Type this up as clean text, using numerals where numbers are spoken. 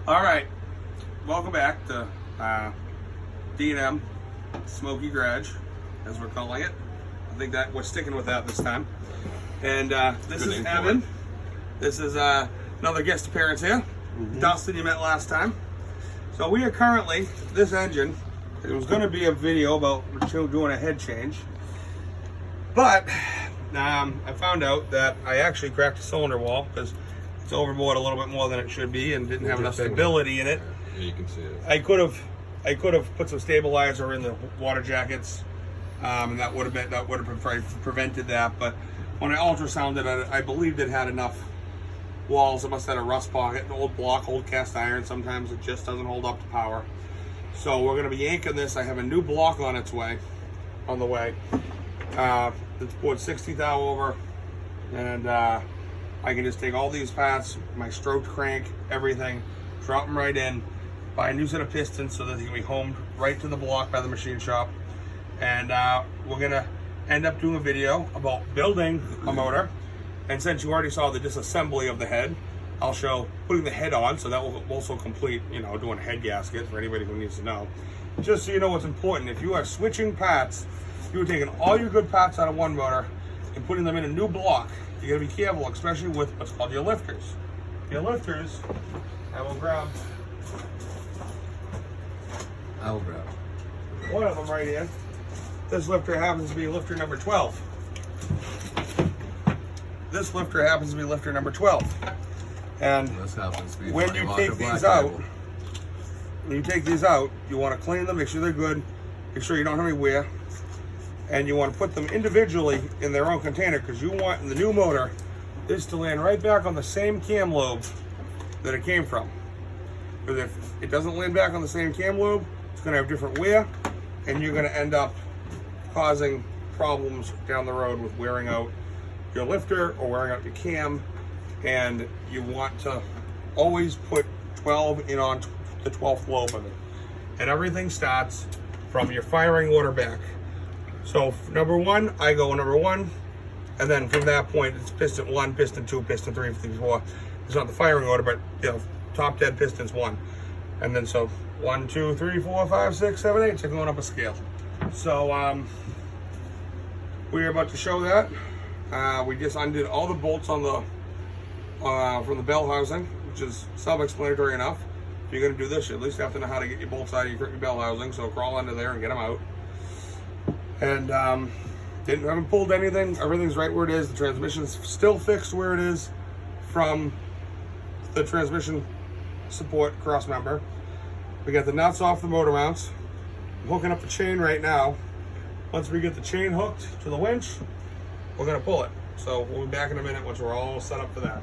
All right, welcome back to D&M Smokey Garage, as we're calling it. I think that we're sticking with that this time. And this is Evan. This is another guest appearance here. Dustin, you met last time. So we are currently, this engine, it was going to be a video about doing a head change, but I found out that I actually cracked a cylinder wall because it's overboard a little bit more than it should be and didn't have enough stability in it. Yeah, you can see it. I could have put some stabilizer in the water jackets, and that would have prevented that. But when I ultrasounded it, I believed it had enough walls. It must have had a rust pocket, an old block, old cast iron. Sometimes it just doesn't hold up to power. So we're going to be yanking this. I have a new block on the way. It's poured 60 thou over, and I can just take all these parts, my stroked crank, everything, drop them right in, buy a new set of pistons so that they can be homed right to the block by the machine shop. And we're going to end up doing a video about building a motor. And since you already saw the disassembly of the head, I'll show putting the head on, so that will also complete, doing head gaskets for anybody who needs to know. Just so you know what's important, if you are switching parts, you are taking all your good parts out of one motor and putting them in a new block. You gotta be careful, especially with what's called your lifters. Your lifters, I will grab one of them right here. This lifter happens to be lifter number 12. This lifter happens to be lifter number 12. And when you take these out, you want to clean them, make sure they're good, make sure you don't have any wear, and you want to put them individually in their own container, because you want in the new motor this to land right back on the same cam lobe that it came from. Because if it doesn't land back on the same cam lobe, it's going to have different wear, and you're going to end up causing problems down the road with wearing out your lifter or wearing out your cam. And you want to always put 12 in on the 12th lobe of it. And everything starts from your firing order back. So number one, I go number one, and then from that point it's piston 1, piston 2, piston 3, piston 4. It's not the firing order, but top dead pistons 1. And then so 1, 2, 3, 4, 5, 6, 7, 8, so going up a scale. So we're about to show that. We just undid all the bolts on the from the bell housing, which is self-explanatory enough. If you're going to do this, you at least have to know how to get your bolts out of your bell housing, so crawl under there and get them out. And haven't pulled anything. Everything's right where it is. The transmission's still fixed where it is from the transmission support cross member. We got the nuts off the motor mounts. I'm hooking up the chain right now. Once we get the chain hooked to the winch, we're going to pull it. So we'll be back in a minute once we're all set up for that.